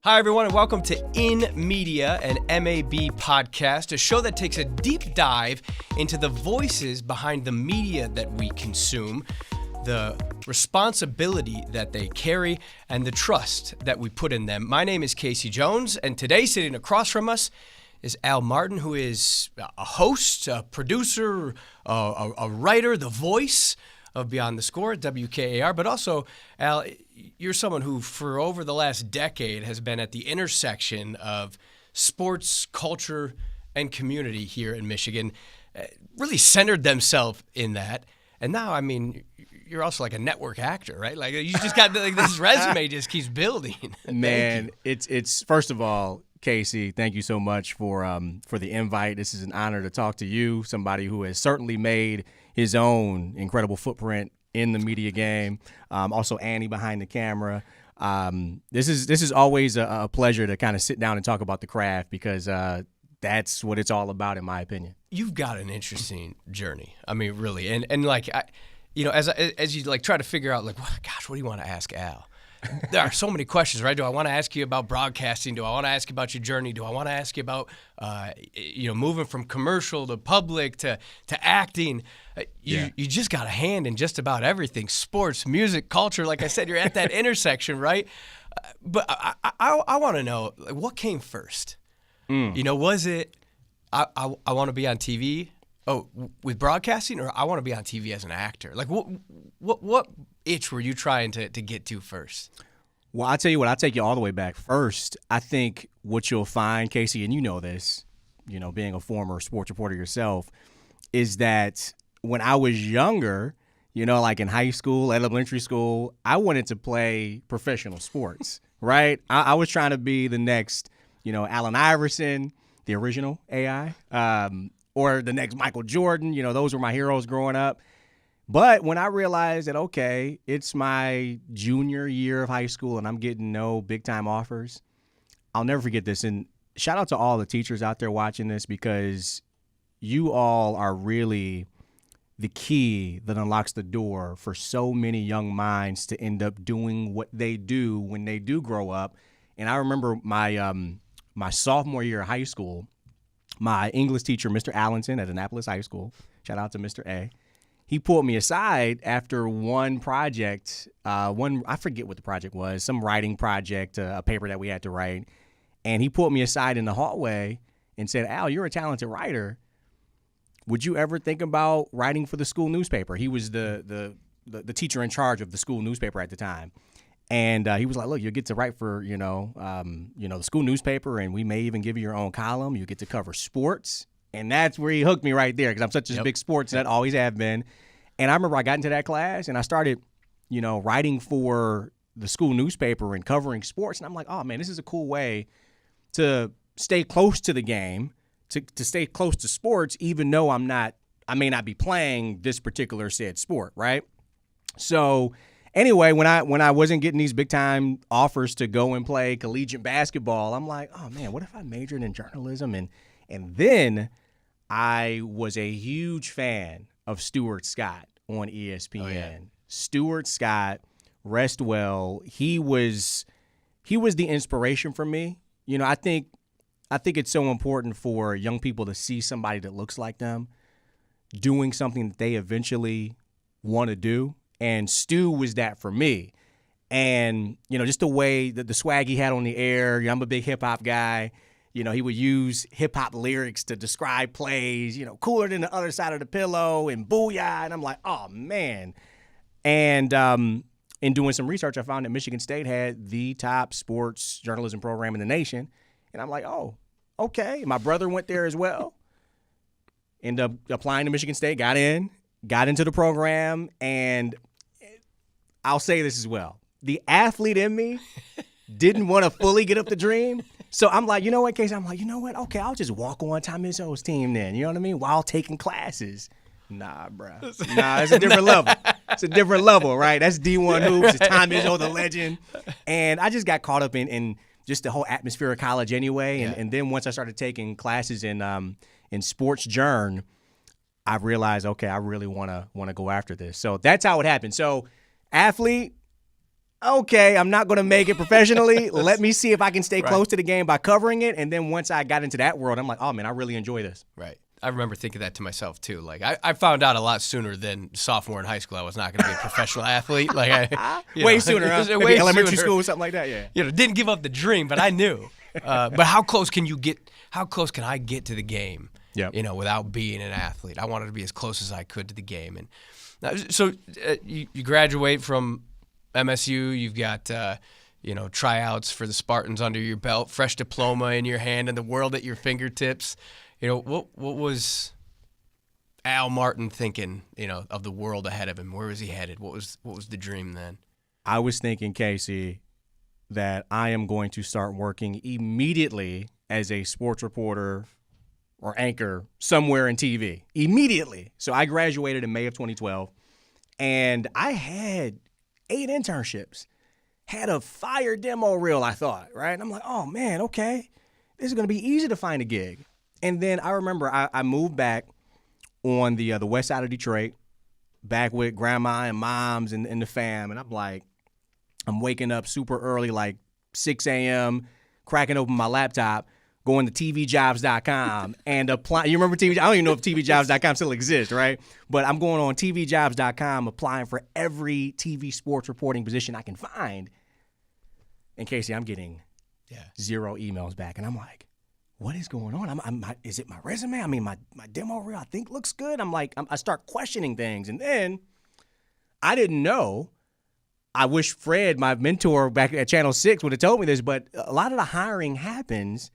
Hi, everyone, and welcome to In Media, an MAB podcast, a show that takes a deep dive into the voices behind the media that we consume, the responsibility that they carry, and the trust that we put in them. My name is Casey Jones, and today sitting across from us is Al Martin, who is a host, a producer, a writer, the voice of Beyond the Score, WKAR, but also, Al, you're someone who, for over the last decade, has been at the intersection of sports, culture, and community here in Michigan, really centered themselves in that. And now, I mean, you're also like a network actor, right? Like, you just got like this resume just keeps building. Man, it's first of all, Casey, thank you so much for the invite. This is an honor to talk to you, somebody who has certainly made his own incredible footprint in the media game. Also, Annie behind the camera. This is always a pleasure to kind of sit down and talk about the craft because that's what it's all about, in my opinion. You've got an interesting journey. I mean, really, and like, as you like try to figure out, like, gosh, what do you want to ask Al? There are so many questions, right? Do I want to ask you about broadcasting? Do I want to ask you about your journey? Do I want to ask you about, moving from commercial to public to acting? You just got a hand in just about everything: sports, music, culture. Like I said, you're at that intersection, right? But I want to know, like, what came first? Was it I want to be on TV? Oh, with broadcasting, or I want to be on TV as an actor? Like, what itch were you trying to get to first? Well, I'll tell you what, I'll take you all the way back. First, I think what you'll find, Casey, and you know this, being a former sports reporter yourself, is that when I was younger, like in high school, elementary school, I wanted to play professional sports, right? I was trying to be the next, Allen Iverson, the original AI, or the next Michael Jordan. Those were my heroes growing up. But when I realized that, okay, it's my junior year of high school and I'm getting no big-time offers, I'll never forget this. And shout out to all the teachers out there watching this, because you all are really the key that unlocks the door for so many young minds to end up doing what they do when they do grow up. And I remember my sophomore year of high school, my English teacher, Mr. Allenton at Annapolis High School, shout out to Mr. A, he pulled me aside after one project, I forget what the project was, some writing project, a paper that we had to write. And he pulled me aside in the hallway and said, "Al, you're a talented writer. Would you ever think about writing for the school newspaper?" He was the teacher in charge of the school newspaper at the time. And he was like, "Look, you'll get to write for, the school newspaper, and we may even give you your own column. You get to cover sports." And that's where he hooked me right there, because I'm such a big sports nut, always have been. And I remember I got into that class and I started, writing for the school newspaper and covering sports. And I'm like, oh, man, this is a cool way to stay close to the game, to stay close to sports, even though I may not be playing this particular said sport, right? So anyway, when I wasn't getting these big time offers to go and play collegiate basketball, I'm like, oh man, what if I majored in journalism? And then I was a huge fan of Stuart Scott on ESPN. Oh, yeah. Stuart Scott, rest well. He was the inspiration for me. I think it's so important for young people to see somebody that looks like them doing something that they eventually want to do. And Stu was that for me. And, just the way that the swag he had on the air, I'm a big hip hop guy. He would use hip hop lyrics to describe plays, cooler than the other side of the pillow and booyah. And I'm like, oh man. And in doing some research, I found that Michigan State had the top sports journalism program in the nation. And I'm like, oh, okay. My brother went there as well. Ended up applying to Michigan State, got into the program, and I'll say this as well. The athlete in me didn't want to fully get up the dream. So I'm like, you know what, Casey? I'm like, you know what? Okay, I'll just walk on Tommy Izzo's team then. You know what I mean? While taking classes. Nah, bro. Nah, it's a different level. It's a different level, right? That's D1 hoops. It's Tommy Izzo, the legend. And I just got caught up in just the whole atmosphere of college anyway. And then once I started taking classes in sports journ, I realized, okay, I really want to go after this. So that's how it happened. So athlete, okay, I'm not going to make it professionally. Let me see if I can stay Right. close to the game by covering it. And then once I got into that world, I'm like, oh, man, I really enjoy this. Right. I remember thinking that to myself, too. Like, I found out a lot sooner than sophomore in high school I was not going to be a professional athlete. Like, Way sooner, huh? Way Maybe elementary sooner. school, something like that, yeah. Didn't give up the dream, but I knew. But how close can you get? How close can I get to the game? Yep. Without being an athlete. I wanted to be as close as I could to the game. And so you graduate from MSU. You've got tryouts for the Spartans under your belt, fresh diploma in your hand, and the world at your fingertips. What was Al Martin thinking? Of the world ahead of him. Where was he headed? What was the dream then? I was thinking, Casey, that I am going to start working immediately as a sports reporter or anchor somewhere in TV. Immediately. So I graduated in May of 2012, and I had 8 internships. Had a fire demo reel, I thought, right? And I'm like, oh, man, okay. This is going to be easy to find a gig. And then I remember I moved back on the west side of Detroit, back with grandma and moms and the fam, and I'm like, I'm waking up super early, like 6 a.m., cracking open my laptop, going to tvjobs.com and applying. You remember TV? I don't even know if tvjobs.com still exists, right? But I'm going on tvjobs.com, applying for every TV sports reporting position I can find. And Casey, I'm getting 0 emails back. And I'm like, what is going on? Is it my resume? I mean, my demo reel I think looks good. I start questioning things. And then I didn't know. I wish Fred, my mentor back at Channel 6, would have told me this, but a lot of the hiring happens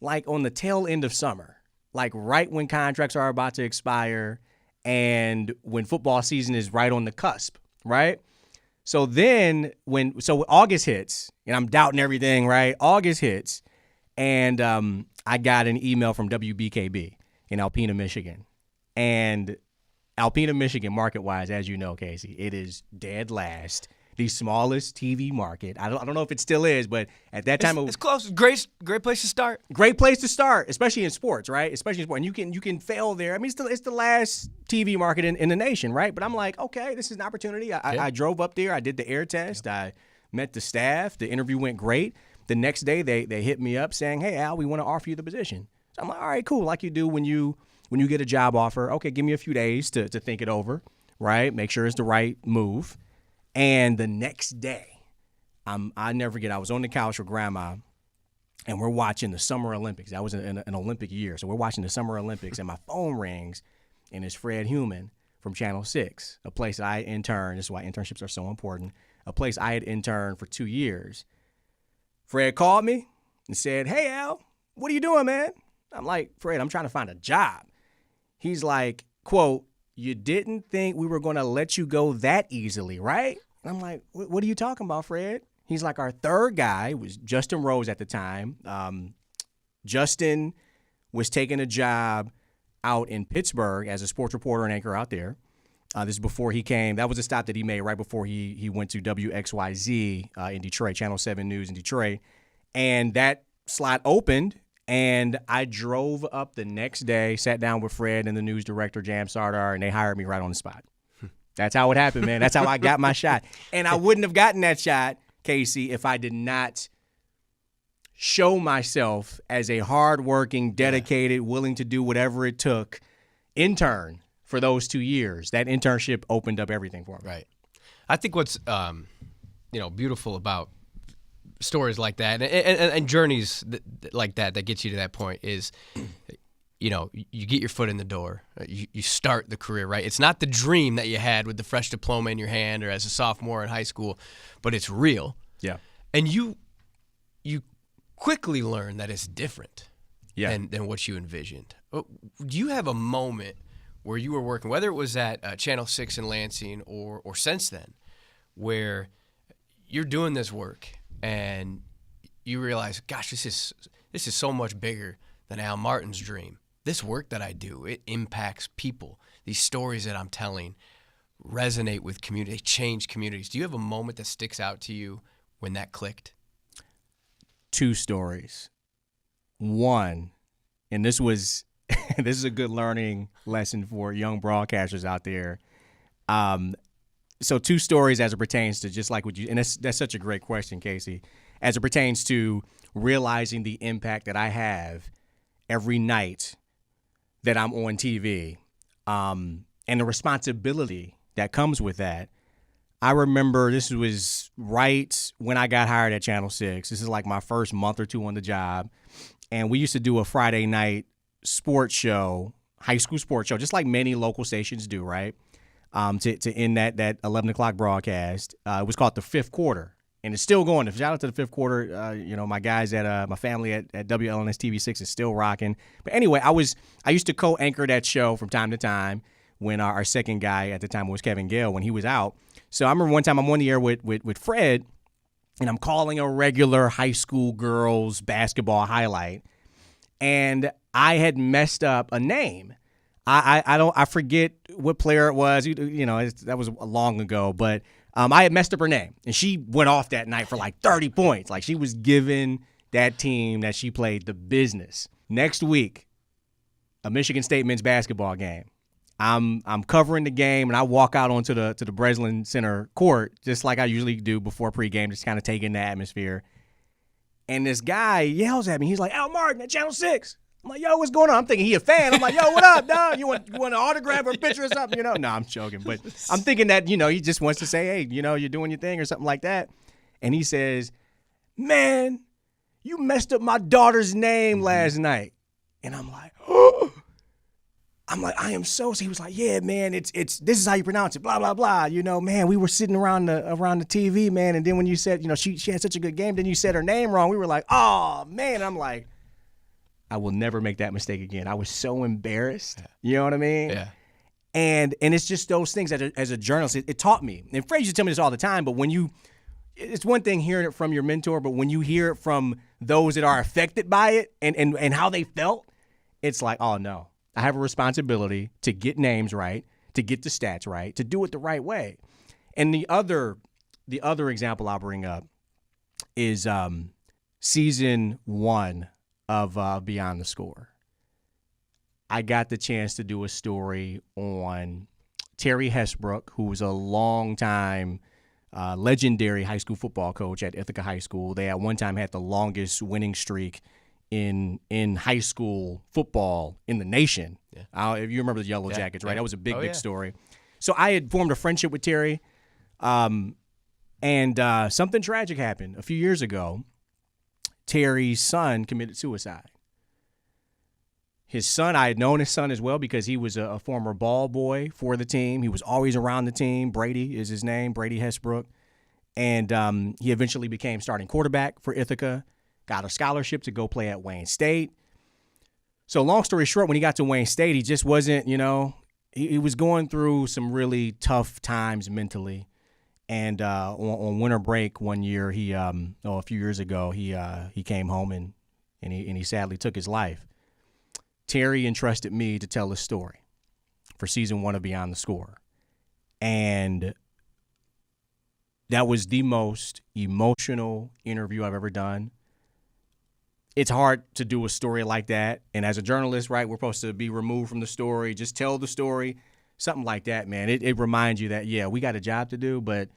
like on the tail end of summer, like right when contracts are about to expire and when football season is right on the cusp, right? So then so August hits, and I'm doubting everything, right? August hits, and I got an email from WBKB in Alpena, Michigan. And Alpena, Michigan, market-wise, as you know, Casey, it is dead last. The smallest TV market. I don't know if it still is, but at that time it's close. Great place to start. Great place to start, especially in sports, right? Especially in sports, and you can fail there. I mean, it's the last TV market in the nation, right? But I'm like, okay, this is an opportunity. I drove up there. I did the air test. I met the staff. The interview went great. The next day, they hit me up saying, "Hey, Al, we want to offer you the position." So I'm like, all right, cool. Like you do when you get a job offer. Okay, give me a few days to think it over, right? Make sure it's the right move. And the next day, I never forget, I was on the couch with grandma, and we're watching the Summer Olympics. That was an Olympic year. So we're watching the Summer Olympics, and my phone rings, and it's Fred Human from Channel 6, a place that I interned. This is why internships are so important. A place I had interned for 2 years. Fred called me and said, "Hey, Al, what are you doing, man?" I'm like, "Fred, I'm trying to find a job." He's like, quote, "You didn't think we were going to let you go that easily, right?" And I'm like, what are you talking about, Fred? He's like, our third guy was Justin Rose at the time. Justin was taking a job out in Pittsburgh as a sports reporter and anchor out there. This is before he came. That was a stop that he made right before he went to WXYZ in Detroit, Channel 7 News in Detroit. And that slot opened, and I drove up the next day, sat down with Fred and the news director, Jam Sardar, and they hired me right on the spot. That's how it happened, man. That's how I got my shot. And I wouldn't have gotten that shot, Casey, if I did not show myself as a hardworking, dedicated, willing to do whatever it took intern for those 2 years. That internship opened up everything for me. Right. I think what's beautiful about stories like that and journeys like that gets you to that point is, you get your foot in the door. You start the career, right? It's not the dream that you had with the fresh diploma in your hand or as a sophomore in high school, but it's real. Yeah. And you quickly learn that it's different than what you envisioned. Do you have a moment where you were working, whether it was at Channel 6 in Lansing or since then, where you're doing this work and you realize, gosh, this is so much bigger than Al Martin's dream. This work that I do, it impacts people. These stories that I'm telling resonate with community. They change communities. Do you have a moment that sticks out to you when that clicked? 2 stories. One, and this is a good learning lesson for young broadcasters out there. So two stories as it pertains to just like what you, and that's such a great question, Casey, as it pertains to realizing the impact that I have every night that I'm on TV, and the responsibility that comes with that. I remember this was right when I got hired at Channel 6. This is like my first month or two on the job. And we used to do a Friday night sports show, high school sports show, just like many local stations do, right? To end that 11 o'clock broadcast. It was called The Fifth Quarter. And it's still going. Shout out to The Fifth Quarter. My guys at my family at WLNS TV6 is still rocking. But anyway, I used to co-anchor that show from time to time when our second guy at the time was Kevin Gale when he was out. So I remember one time I'm on the air with Fred, and I'm calling a regular high school girls basketball highlight, and I had messed up a name. I forget what player it was. That was long ago, but I had messed up her name, and she went off that night for like 30 points. Like she was giving that team that she played the business. Next week, a Michigan State men's basketball game. I'm covering the game, and I walk out onto the Breslin Center court just like I usually do before pregame, just kind of take in the atmosphere. And this guy yells at me. He's like, "Al Martin at Channel 6." I'm like, "Yo, what's going on?" I'm thinking he a fan. I'm like, "Yo, what up, dog? You want an autograph or a picture or something?" No, I'm joking. But I'm thinking that, he just wants to say, "Hey, you're doing your thing," or something like that. And he says, "Man, you messed up my daughter's name last night." And I'm like, "Oh." I am so. He was like, "Yeah, man, it's this is how you pronounce it, blah blah blah." Man, we were sitting around the TV, man, and then when you said, she had such a good game, then you said her name wrong. We were like, "Oh man," I'm like, I will never make that mistake again. I was so embarrassed. You know what I mean? Yeah. And it's just those things as a journalist, it taught me. And Fred used to tell me this all the time, but it's one thing hearing it from your mentor, but when you hear it from those that are affected by it and how they felt, it's like, oh no. I have a responsibility to get names right, to get the stats right, to do it the right way. And the other example I'll bring up is season 1 of Beyond the Score. I got the chance to do a story on Terry Hesbrook, who was a long-time legendary high school football coach at Ithaca High School. They at one time had the longest winning streak in high school football in the nation. Yeah. If you remember the Yellow Jackets, right? That was a big story. So I had formed a friendship with Terry, and something tragic happened a few years ago. Terry's son committed suicide. His son, I had known his son as well because he was a former ball boy for the team. He was always around the team. Brady is his name, Brady Hesbrook. And he eventually became starting quarterback for Ithaca. Got a scholarship to go play at Wayne State. So long story short, when he got to Wayne State, he just wasn't, he was going through some really tough times mentally. And on winter break one year, a few years ago, he came home and he sadly took his life. Terry entrusted me to tell his story for season 1 of Beyond the Score. And that was the most emotional interview I've ever done. It's hard to do a story like that. And as a journalist, right, we're supposed to be removed from the story, just tell the story, something like that, man. It reminds you that, yeah, we got a job to do, but,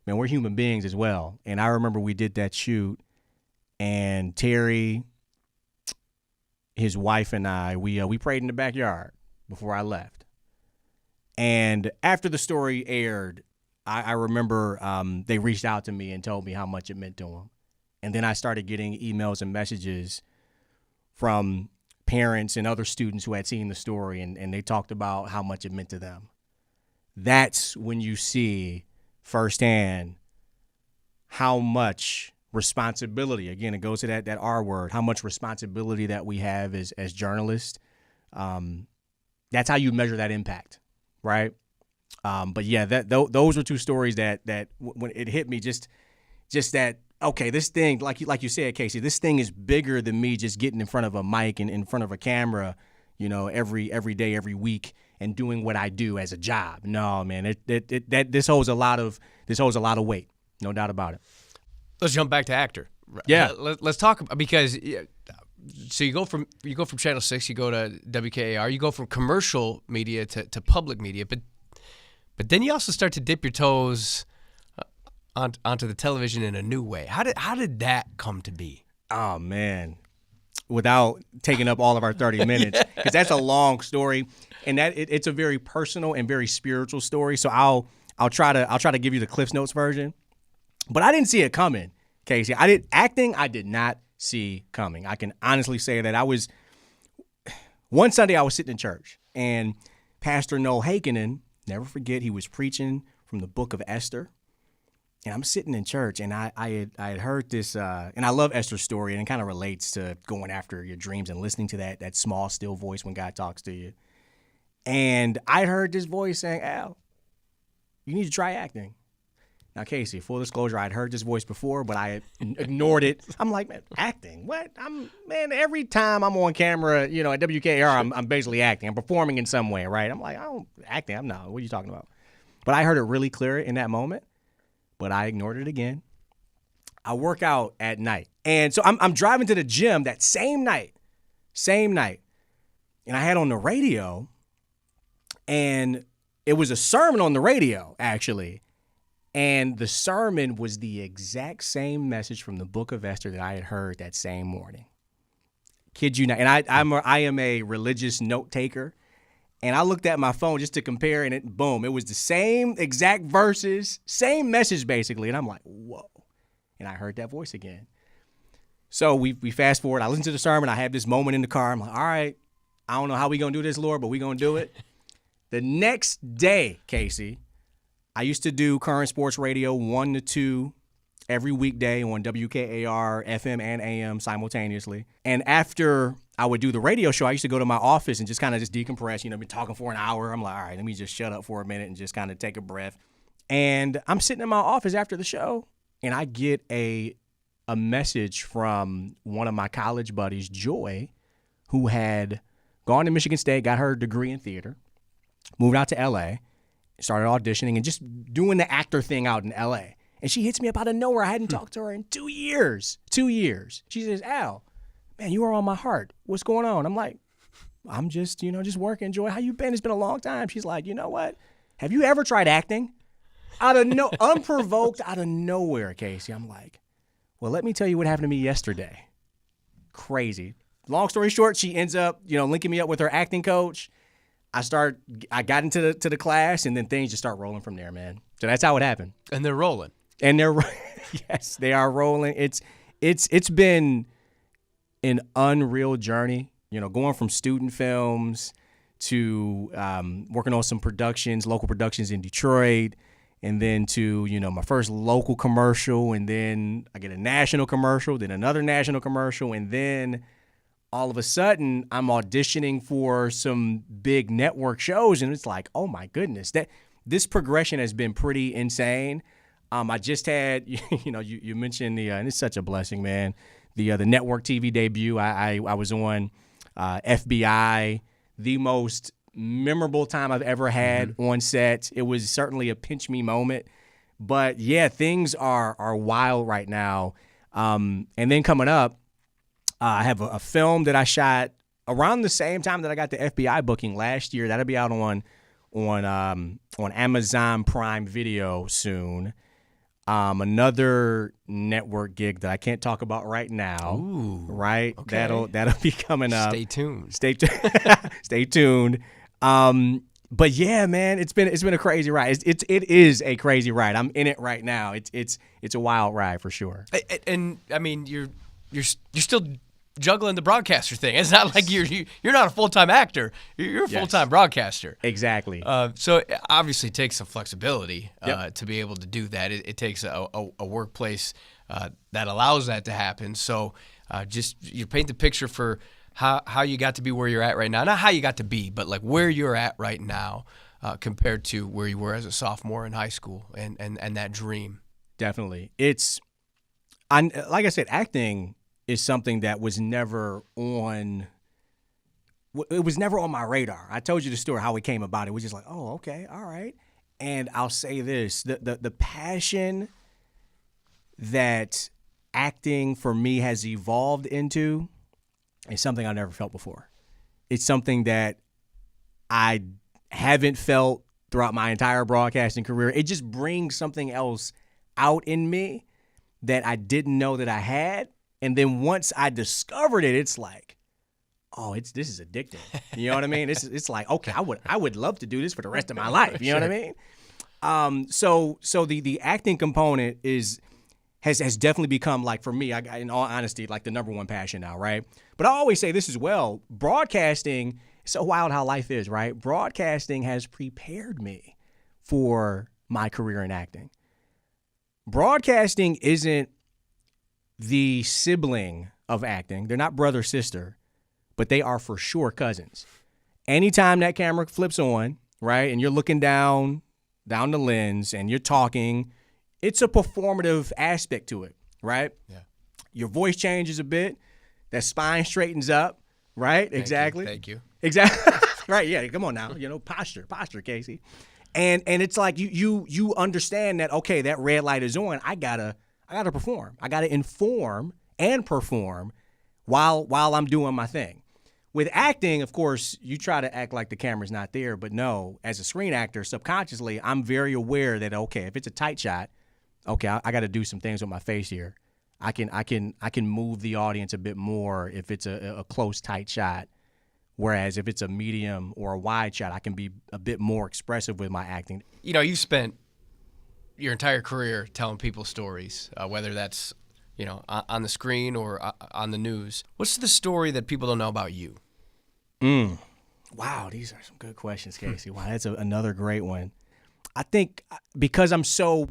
man, we're human beings as well. And I remember we did that shoot, and Terry, his wife, and I, we prayed in the backyard before I left. And after the story aired, I remember they reached out to me and told me how much it meant to them. And then I started getting emails and messages from parents and other students who had seen the story, and they talked about how much it meant to them. That's when you see firsthand how much responsibility, again, it goes to that R word, how much responsibility that we have as journalists. That's how you measure that impact, right? But yeah, those were two stories that when it hit me, just that, okay, this thing, like you said, Casey, this thing is bigger than me just getting in front of a mic and in front of a camera, every day, every week, and doing what I do as a job. No, man, this holds a lot of weight, no doubt about it. Let's jump back to actor. Yeah, let's talk about, because so you go from Channel 6, you go to WKAR, you go from commercial media to public media, but But then you also start to dip your toes onto the television in a new way. How did that come to be? Oh, man. Without taking up all of our 30 minutes, because that's a long story, and it's a very personal and very spiritual story. So I'll try to give you the Cliff's Notes version. But I didn't see it coming, Casey. I did not see coming. I can honestly say that one Sunday I was sitting in church, and Pastor Noel Hakenen, never forget, he was preaching from the book of Esther. And I'm sitting in church, and I had heard this, and I love Esther's story, and it kind of relates to going after your dreams and listening to that small, still voice when God talks to you. And I heard this voice saying, Al, you need to try acting. Now, Casey, full disclosure, I'd heard this voice before, but I had ignored it. I'm like, man, acting? What? Every time I'm on camera, at WKAR, I'm basically acting. I'm performing in some way, right? I'm like, acting, I'm not. What are you talking about? But I heard it really clear in that moment, but I ignored it again. I work out at night. And so I'm driving to the gym that same night. And I had on the radio, and it was a sermon on the radio, actually. And the sermon was the exact same message from the book of Esther that I had heard that same morning. Kid you not. And I am a religious note taker. And I looked at my phone just to compare, and boom, it was the same exact verses, same message basically. And I'm like, whoa. And I heard that voice again. So we fast forward. I listened to the sermon. I have this moment in the car. I'm like, all right, I don't know how we going to do this, Lord, but we going to do it. The next day, Casey, I used to do current sports radio 1 to 2 every weekday on WKAR, FM and AM simultaneously. And after I would do the radio show, I used to go to my office and just kind of just decompress. Been talking for an hour. I'm like, all right, let me just shut up for a minute and just kind of take a breath. And I'm sitting in my office after the show, and I get a message from one of my college buddies, Joy, who had gone to Michigan State, got her degree in theater, moved out to L.A., started auditioning and just doing the actor thing out in L.A. And she hits me up out of nowhere. I hadn't talked to her in 2 years. 2 years. She says, Al, man, you are on my heart. What's going on? I'm like, I'm just, just working. Joy, how you been? It's been a long time. She's like, you know what? Have you ever tried acting? Unprovoked, out of nowhere, Casey. I'm like, well, let me tell you what happened to me yesterday. Crazy. Long story short, she ends up, linking me up with her acting coach. I got into the class, and then things just start rolling from there, man. So that's how it happened. And they're rolling. And yes, they are rolling. It's been an unreal journey, going from student films to working on some local productions in Detroit, and then to, my first local commercial, and then I get a national commercial, then another national commercial, and then all of a sudden, I'm auditioning for some big network shows, and it's like, oh my goodness, this progression has been pretty insane. I just had, you mentioned and it's such a blessing, man. The network TV debut. I was on FBI, the most memorable time I've ever had on set. It was certainly a pinch me moment, but yeah, things are wild right now. And then coming up, I have a film that I shot around the same time that I got the FBI booking last year. That'll be out on Amazon Prime Video soon. Another network gig that I can't talk about right now. Ooh, right? Okay. That'll be coming up. Stay tuned. Stay tuned. But yeah, man, it's been a crazy ride. It is a crazy ride. I'm in it right now. It's a wild ride for sure. And I mean, you're still juggling the broadcaster thing. It's not like you're not a full-time actor. You're a full-time broadcaster. Exactly. So it obviously takes some flexibility Yep. to be able to do that. It takes a workplace that allows that to happen. So just you paint the picture for how you got to be where you're at right now. Not how you got to be, but like where you're at right now compared to where you were as a sophomore in high school and that dream. Definitely. Like I said, acting is something that was never on my radar. I told you the story, how it came about. It was just like, oh, okay, all right. And I'll say this, the passion that acting for me has evolved into is something I've never felt before. It's something that I haven't felt throughout my entire broadcasting career. It just brings something else out in me that I didn't know that I had. And then once I discovered it, it's like, oh, this is addicting. You know what I mean? It's like, okay, I would love to do this for the rest of my life. You know what I mean? So the acting component has definitely become, like, for me, in all honesty, like the number one passion now, right? But I always say this as well. Broadcasting, it's so wild how life is, right? Broadcasting has prepared me for my career in acting. Broadcasting isn't the sibling of acting. They're not brother, sister, but they are for sure cousins. Anytime that camera flips on, right, and you're looking down the lens and you're talking, it's a performative aspect to it, right? Yeah. Your voice changes a bit. That spine straightens up, right? Exactly. Thank you. Exactly. Right, yeah, come on now. Posture, Casey. And it's like you understand that, okay, that red light is on. I gotta perform. I gotta inform and perform while I'm doing my thing. With acting, of course, you try to act like the camera's not there, but no, as a screen actor, subconsciously, I'm very aware that, okay, if it's a tight shot, okay, I got to do some things with my face here. I can move the audience a bit more if it's a close, tight shot. Whereas if it's a medium or a wide shot, I can be a bit more expressive with my acting. You spent your entire career telling people stories, whether that's, on the screen or on the news. What's the story that people don't know about you? Wow, these are some good questions, Casey. Wow, that's another great one. I think because I'm so,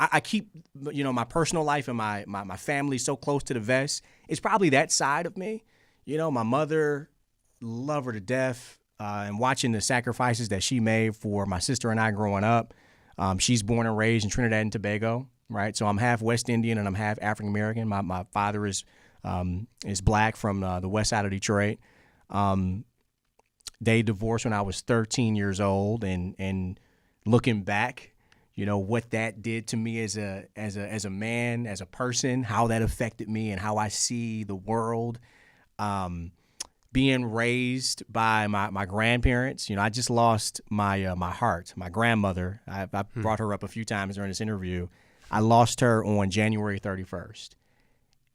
I keep, my personal life and my family so close to the vest, it's probably that side of me. My mother, love her to death, and watching the sacrifices that she made for my sister and I growing up. She's born and raised in Trinidad and Tobago, right? So I'm half West Indian and I'm half African American. My father is black from the west side of Detroit. They divorced when I was 13 years old, and looking back, what that did to me as a man, as a person, how that affected me and how I see the world. Being raised by my grandparents, I just lost my my grandmother. I brought her up a few times during this interview. I lost her on January 31st,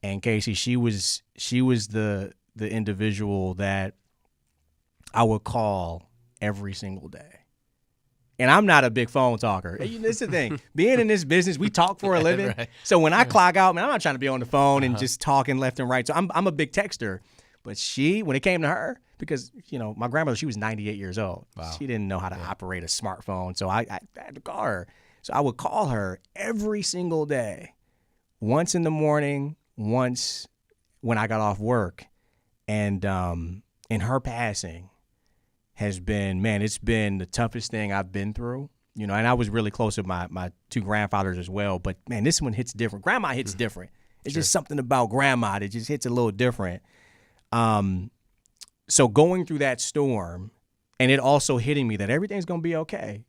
and Casey, she was the individual that I would call every single day. And I'm not a big phone talker. This is the thing. Being in this business, we talk for a living. Right. So when I clock out, man, I'm not trying to be on the phone and just talking left and right. So I'm a big texter. But when it came to her, because, my grandmother, she was 98 years old. Wow. She didn't know how to operate a smartphone. So I had to call her. So I would call her every single day, once in the morning, once when I got off work. And in her passing has been, man, it's been the toughest thing I've been through. And I was really close with my two grandfathers as well. But, man, this one hits different. Grandma hits different. It's just something about grandma that just hits a little different. So going through that storm, and it also hitting me that everything's going to be okay,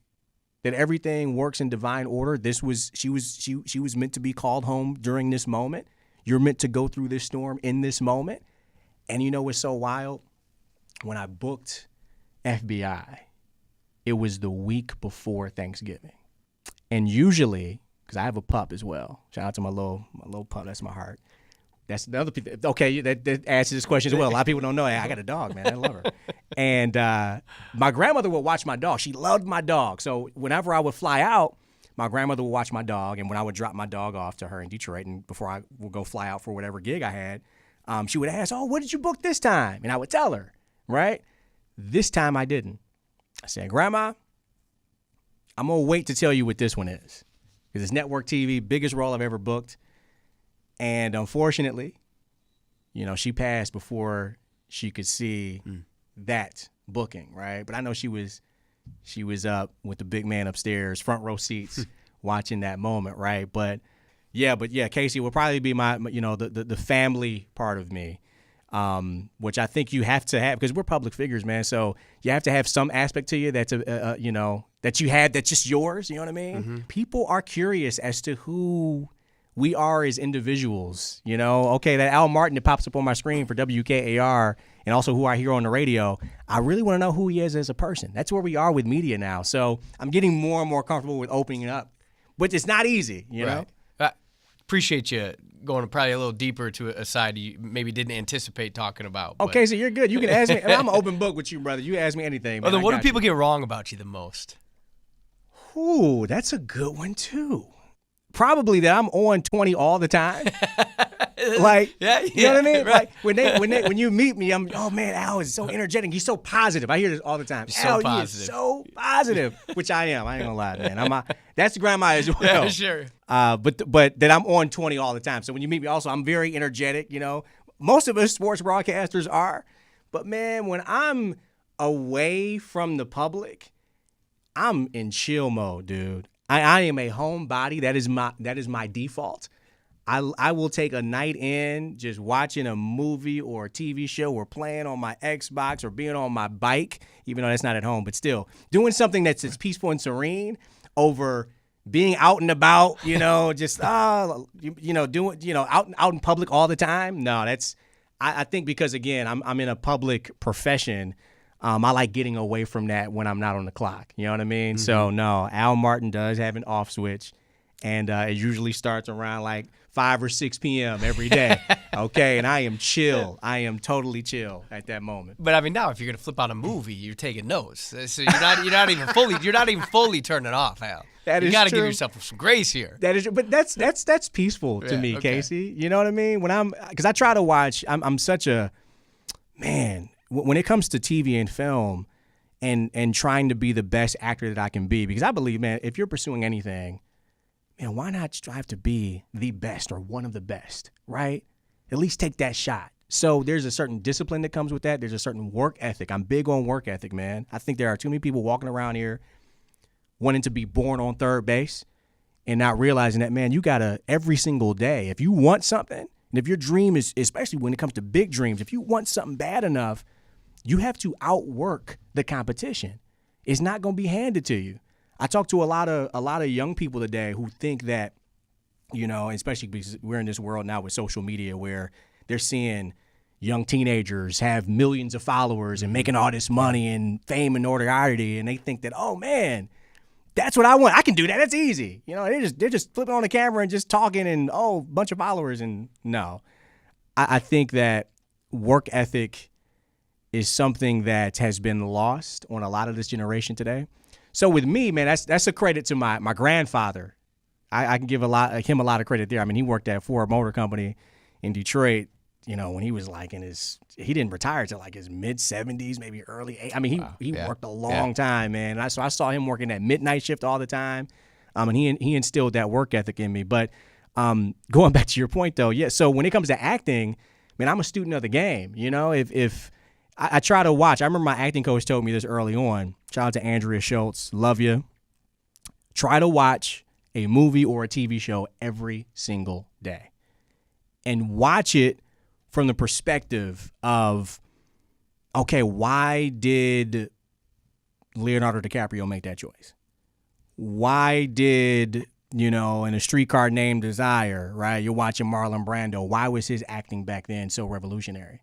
that everything works in divine order. She was meant to be called home during this moment. You're meant to go through this storm in this moment. And what's so wild? When I booked FBI, it was the week before Thanksgiving. And usually, because I have a pup as well. Shout out to my little pup. That's my heart. That's the other people. Okay, that answers this question as well. A lot of people don't know. I got a dog, man. I love her. And my grandmother would watch my dog. She loved my dog. So whenever I would fly out, my grandmother would watch my dog. And when I would drop my dog off to her in Detroit, and before I would go fly out for whatever gig I had, she would ask, "Oh, what did you book this time?" And I would tell her, right? This time I didn't. I said, "Grandma, I'm going to wait to tell you what this one is. Because it's network TV, biggest role I've ever booked. And unfortunately, she passed before she could see that booking, right? But I know she was up with the big man upstairs, front row seats, watching that moment, right? But yeah, Casey will probably be my the family part of me, which I think you have to have because we're public figures, man. So you have to have some aspect to you that's that you have that's just yours. You know what I mean? Mm-hmm. People are curious as to who we are as individuals. You know, okay, that Al Martin that pops up on my screen for WKAR and also who I hear on the radio, I really want to know who he is as a person. That's where we are with media now. So I'm getting more and more comfortable with opening it up. But it's not easy, you know? Appreciate you going probably a little deeper to a side you maybe didn't anticipate talking about. Okay, so you're good. You can ask me. I'm an open book with you, brother. You ask me anything, man. Well, then what do people get wrong about you the most? Ooh, that's a good one, too. Probably that I'm on 20 all the time. Like, you know what I mean? Right. Like when you meet me, I'm, oh man, Al is so energetic. He's so positive. I hear this all the time. Al, he is so positive, which I am. I ain't gonna lie, man. That's grandma as well. Yeah, sure. But that I'm on 20 all the time. So when you meet me, also I'm very energetic. You know, most of us sports broadcasters are. But man, when I'm away from the public, I'm in chill mode, dude. I am a homebody. That is my default. I will take a night in just watching a movie or a TV show or playing on my Xbox or being on my bike, even though that's not at home, but still doing something that's as peaceful and serene over being out and about, you know, just doing, out in public all the time. No, I think because again, I'm in a public profession. I like getting away from that when I'm not on the clock. You know what I mean? Mm-hmm. So no, Al Martin does have an off switch, and it usually starts around like 5 or 6 p.m. every day. Okay, and I am chill. I am totally chill at that moment. But I mean, now if you're gonna flip out a movie, you're taking notes. So you're not even fully turning it off, Al. You got to give yourself some grace here. That is, but that's peaceful to me, okay. Casey. You know what I mean? Because I try to watch. I'm such a man. When it comes to TV and film and trying to be the best actor that I can be, because I believe, man, if you're pursuing anything, man, why not strive to be the best or one of the best, right? At least take that shot. So there's a certain discipline that comes with that. There's a certain work ethic. I'm big on work ethic, man. I think there are too many people walking around here wanting to be born on third base and not realizing that, man, you got to every single day. If you want something, and if your dream is, especially when it comes to big dreams, if you want something bad enough, you have to outwork the competition. It's not going to be handed to you. I talk to a lot of young people today who think that, you know, especially because we're in this world now with social media where they're seeing young teenagers have millions of followers and making all this money and fame and notoriety, and they think that, oh man, that's what I want. I can do that. That's easy. You know, they're just flipping on the camera and just talking and bunch of followers. And no, I think that work ethic is something that has been lost on a lot of this generation today. So with me, man, that's a credit to my grandfather. I can give him a lot of credit there. I mean, he worked at Ford Motor Company in Detroit, you know, when he was like he didn't retire till like his mid-70s, maybe early 80s. I mean, he worked a long time, man. And I saw him working that midnight shift all the time. And he instilled that work ethic in me. But going back to your point, though, yeah, so when it comes to acting, man, I'm a student of the game. You know, if I try to watch. I remember my acting coach told me this early on. Shout out to Andrea Schultz. Love you. Try to watch a movie or a TV show every single day. And watch it from the perspective of, okay, why did Leonardo DiCaprio make that choice? Why did, you know, in A Streetcar Named Desire, right? You're watching Marlon Brando. Why was his acting back then so revolutionary?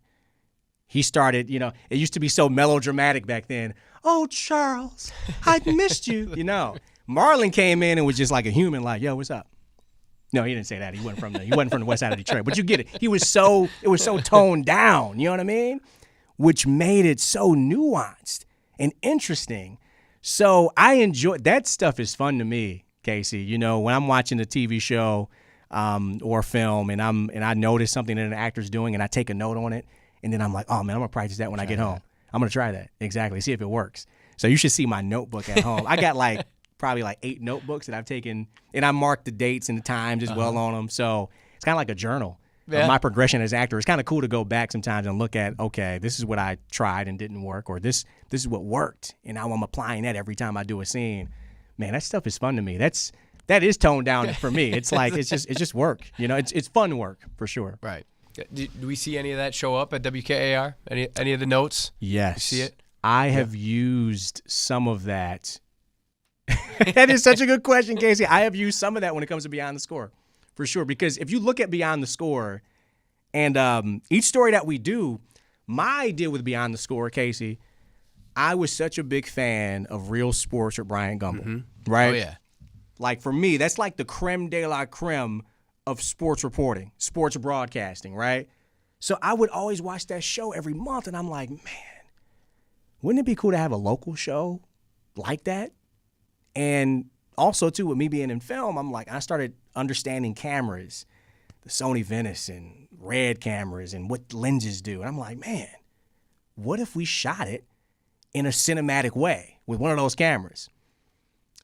He started, you know, it used to be so melodramatic back then. Oh, Charles, I missed you. You know, Marlon came in and was just like a human, like, yo, what's up? No, he didn't say that. He wasn't from the west side of Detroit. But you get it. It was so toned down, you know what I mean? Which made it so nuanced and interesting. So I enjoy that stuff is fun to me, Casey. You know, when I'm watching a TV show or film and I notice something that an actor's doing and I take a note on it. And then I'm like, oh, man, I'm going to practice that when I get home. I'm going to try that. Exactly. See if it works. So you should see my notebook at home. I got probably 8 notebooks that I've taken, and I marked the dates and the times as well on them. So it's kind of like a journal of my progression as an actor. It's kind of cool to go back sometimes and look at, okay, this is what I tried and didn't work, or this is what worked, and now I'm applying that every time I do a scene. Man, that stuff is fun to me. That is toned down for me. It's like it's just work. You know, it's fun work for sure. Right. Do we see any of that show up at WKAR? Any of the notes? Yes. You see it? I have used some of that. That is such a good question, Casey. I have used some of that when it comes to Beyond the Score. For sure. Because if you look at Beyond the Score and each story that we do, my idea with Beyond the Score, Casey, I was such a big fan of Real Sports with Brian Gumbel, right? Oh, yeah. Like, for me, that's like the creme de la creme of sports reporting, sports broadcasting, right? So I would always watch that show every month, and I'm like, man, wouldn't it be cool to have a local show like that? And also, too, with me being in film, I'm like, I started understanding cameras, the Sony Venice and Red cameras and what lenses do. And I'm like, man, what if we shot it in a cinematic way with one of those cameras?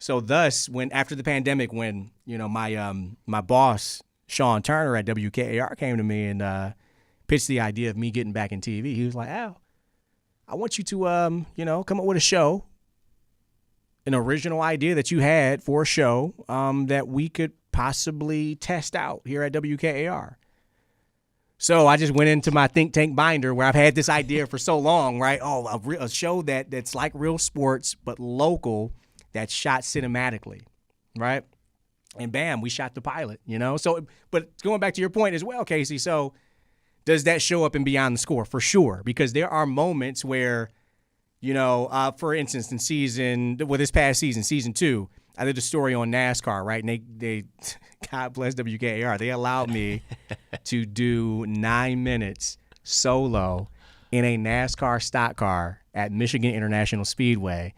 So thus, when after the pandemic, when my boss Sean Turner at WKAR came to me and pitched the idea of me getting back in TV, he was like, "Al, I want you to come up with a show, an original idea that you had for a show that we could possibly test out here at WKAR." So I just went into my think tank binder where I've had this idea for so long, right? Oh, a show that's like Real Sports but local, that's shot cinematically, right? And bam, we shot the pilot, So, but going back to your point as well, Casey, so does that show up in Beyond the Score? For sure, because there are moments where, for instance, this past season, season 2, I did a story on NASCAR, right? And they God bless WKAR, they allowed me to do 9 minutes solo in a NASCAR stock car at Michigan International Speedway.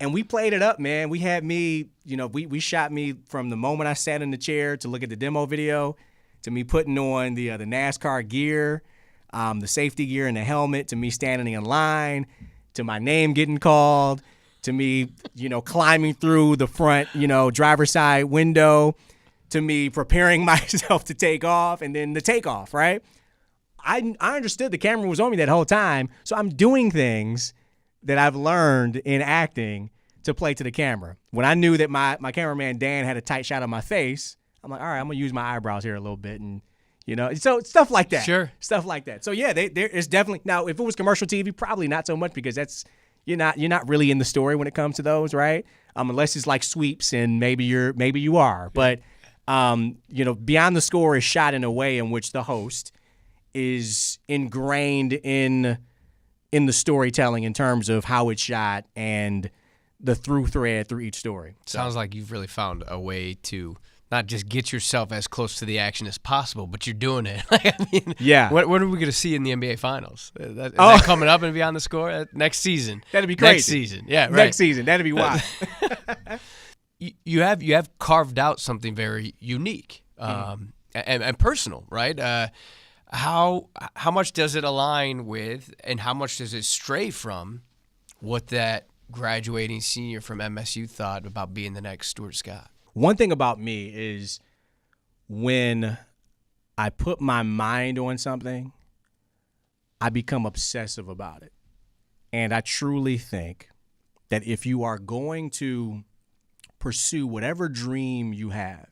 And we played it up, man. We had me, we shot me from the moment I sat in the chair to look at the demo video to me putting on the NASCAR gear, the safety gear and the helmet, to me standing in line, to my name getting called, to me, climbing through the front, driver's side window, to me preparing myself to take off, and then the takeoff, right? I understood the camera was on me that whole time, so I'm doing things that I've learned in acting to play to the camera. When I knew that my cameraman Dan had a tight shot of my face, I'm like, all right, I'm gonna use my eyebrows here a little bit, and so stuff like that. Sure, stuff like that. So yeah, there is definitely, now if it was commercial TV, probably not so much, because that's you're not really in the story when it comes to those, right? Unless it's like sweeps and maybe you are, but Beyond the Score is shot in a way in which the host is ingrained in the storytelling in terms of how it's shot and the through thread through each story. Sounds like you've really found a way to not just get yourself as close to the action as possible, but you're doing it. Yeah. What are we going to see in the NBA Finals? Is that coming up and Beyond the Score next season? That'd be crazy. Next season, yeah, right. Next season, that'd be wild. You have carved out something very unique and personal, right? How much does it align with, and how much does it stray from what that graduating senior from MSU thought about being the next Stuart Scott? One thing about me is when I put my mind on something, I become obsessive about it. And I truly think that if you are going to pursue whatever dream you have,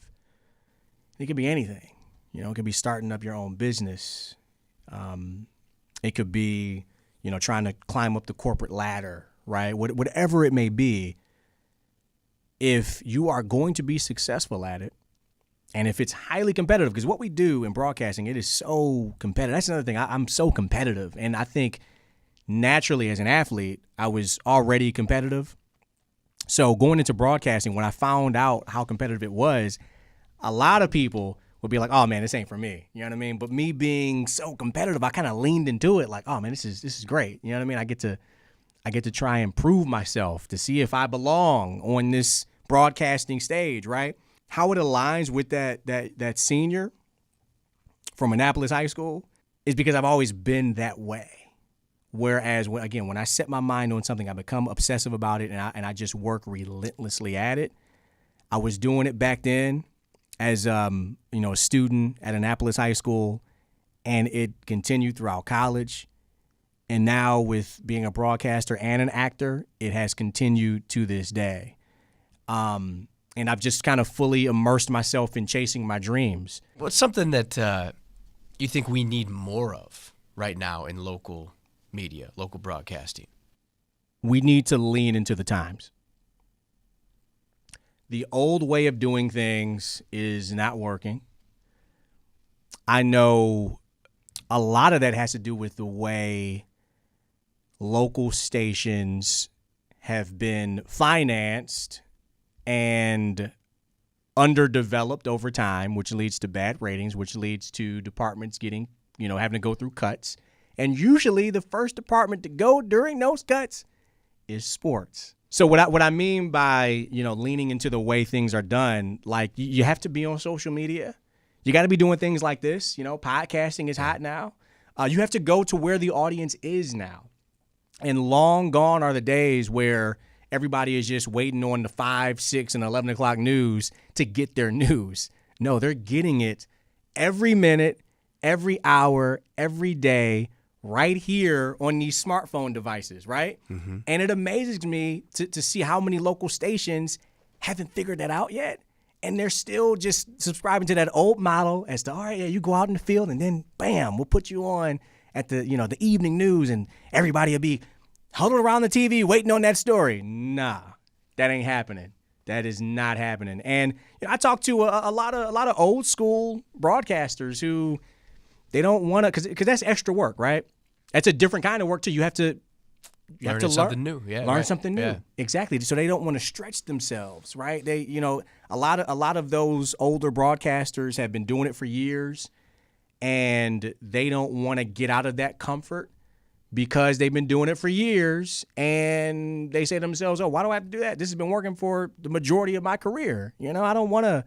it could be anything. It could be starting up your own business. It could be, trying to climb up the corporate ladder, right? Whatever it may be, if you are going to be successful at it, and if it's highly competitive, because what we do in broadcasting, it is so competitive. That's another thing. I'm so competitive. And I think naturally as an athlete, I was already competitive. So going into broadcasting, when I found out how competitive it was, a lot of people would be like, "Oh man, this ain't for me." You know what I mean? But me being so competitive, I kind of leaned into it like, "Oh man, this is great." You know what I mean? I get to try and prove myself to see if I belong on this broadcasting stage, right? How it aligns with that senior from Annapolis High School is because I've always been that way. Whereas when I set my mind on something, I become obsessive about it, and I just work relentlessly at it. I was doing it back then as a student at Annapolis High School, and it continued throughout college. And now with being a broadcaster and an actor, it has continued to this day. And I've just kind of fully immersed myself in chasing my dreams. What's something that you think we need more of right now in local media, local broadcasting? We need to lean into the times. The old way of doing things is not working. I know a lot of that has to do with the way local stations have been financed and underdeveloped over time, which leads to bad ratings, which leads to departments getting, having to go through cuts. And usually the first department to go during those cuts is sports. So what I mean by, leaning into the way things are done, like you have to be on social media. You got to be doing things like this. Podcasting is hot now. You have to go to where the audience is now. And long gone are the days where everybody is just waiting on the 5, 6, and 11 o'clock news to get their news. No, they're getting it every minute, every hour, every day, right here on these smartphone devices, right? Mm-hmm. And it amazes me to see how many local stations haven't figured that out yet. And they're still just subscribing to that old model as to, all right, yeah, you go out in the field and then, bam, we'll put you on at the, the evening news and everybody will be huddled around the TV waiting on that story. Nah, that ain't happening. That is not happening. And I talked to a lot of old school broadcasters who they don't want to, because that's extra work, right? That's a different kind of work too. You have to learn something new. Yeah, learn something new. Yeah. Exactly. So they don't want to stretch themselves, right? They, a lot of those older broadcasters have been doing it for years, and they don't want to get out of that comfort because they've been doing it for years, and they say to themselves, "Oh, why do I have to do that? This has been working for the majority of my career. I don't want to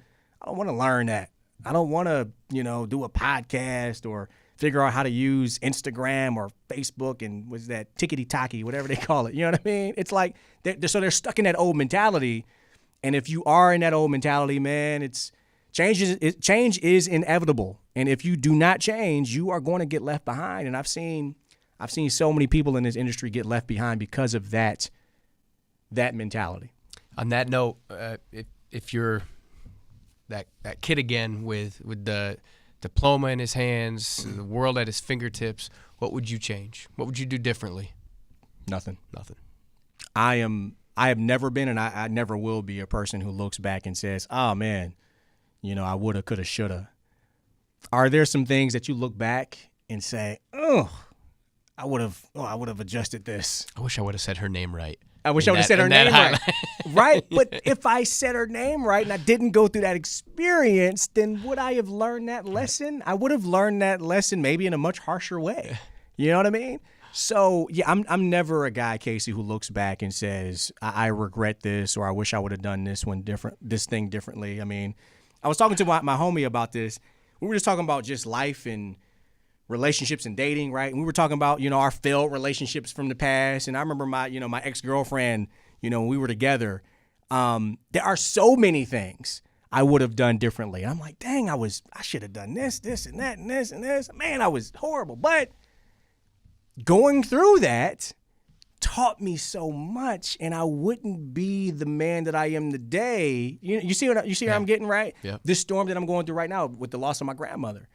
learn that. I don't want to, do a podcast or figure out how to use Instagram or Facebook and what's that, tickety-tocky, whatever they call it. You know what I mean? It's like they're stuck in that old mentality. And if you are in that old mentality, man, change is inevitable. And if you do not change, you are going to get left behind. And I've seen so many people in this industry get left behind because of that mentality. On that note, if you're that kid again with the diploma in his hands, the world at his fingertips, what would you change? What would you do differently? Nothing. I have never been, and I never will be, a person who looks back and says, "Oh man, I woulda, coulda, shoulda." Are there some things that you look back and say, "Oh, I would have adjusted this. I wish I would have said her name right." I wish I would have said her name right. Right? But if I said her name right and I didn't go through that experience, then would I have learned that lesson? I would have learned that lesson maybe in a much harsher way. You know what I mean? So, yeah, I'm never a guy, Casey, who looks back and says, I regret this, or I wish I would have done this thing differently. I mean, I was talking to my homie about this. We were just talking about just life and relationships and dating, right? And we were talking about, our failed relationships from the past. And I remember my ex-girlfriend, when we were together, there are so many things I would have done differently. And I'm like, dang, I should have done this and that and this and this. Man, I was horrible. But going through that taught me so much, and I wouldn't be the man that I am today. You see where I'm getting, right? Yeah. This storm that I'm going through right now with the loss of my grandmother.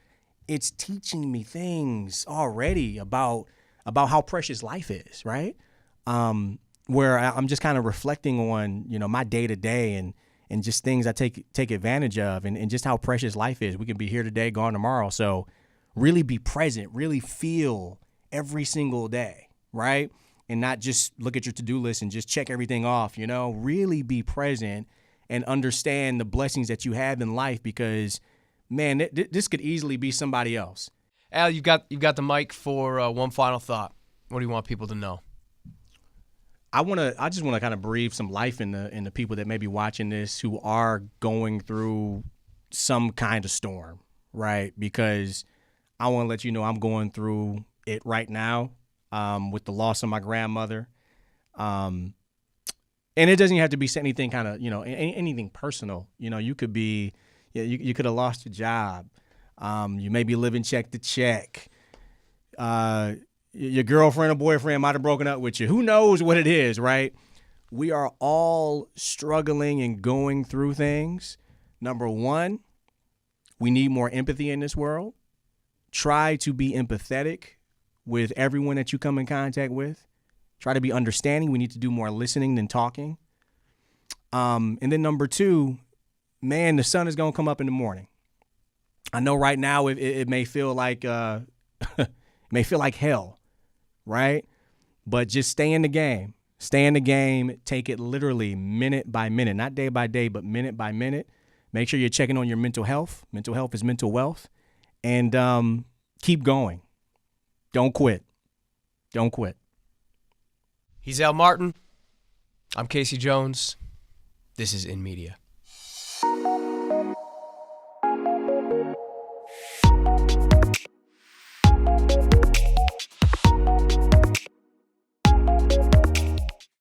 It's teaching me things already about how precious life is, right? Where I'm just kind of reflecting on, my day-to-day and just things I take advantage of and just how precious life is. We can be here today, gone tomorrow. So really be present, really feel every single day, right? And not just look at your to-do list and just check everything off, Really be present and understand the blessings that you have in life, because man, this could easily be somebody else. Al, you've got the mic for one final thought. What do you want people to know? I just want to kind of breathe some life in the people that may be watching this who are going through some kind of storm, right? Because I want to let you know I'm going through it right now with the loss of my grandmother. And it doesn't have to be anything kind of, anything personal. You could be. Yeah, you could have lost your job. You may be living check to check. Your girlfriend or boyfriend might have broken up with you. Who knows what it is, right? We are all struggling and going through things. Number one, we need more empathy in this world. Try to be empathetic with everyone that you come in contact with. Try to be understanding. We need to do more listening than talking. And then number two, man, the sun is going to come up in the morning. I know right now it may feel like it may feel like hell, right? But just stay in the game. Stay in the game. Take it literally minute by minute, not day by day, but minute by minute. Make sure you're checking on your mental health. Mental health is mental wealth. And keep going. Don't quit. Don't quit. He's Al Martin. I'm Casey Jones. This is In Media.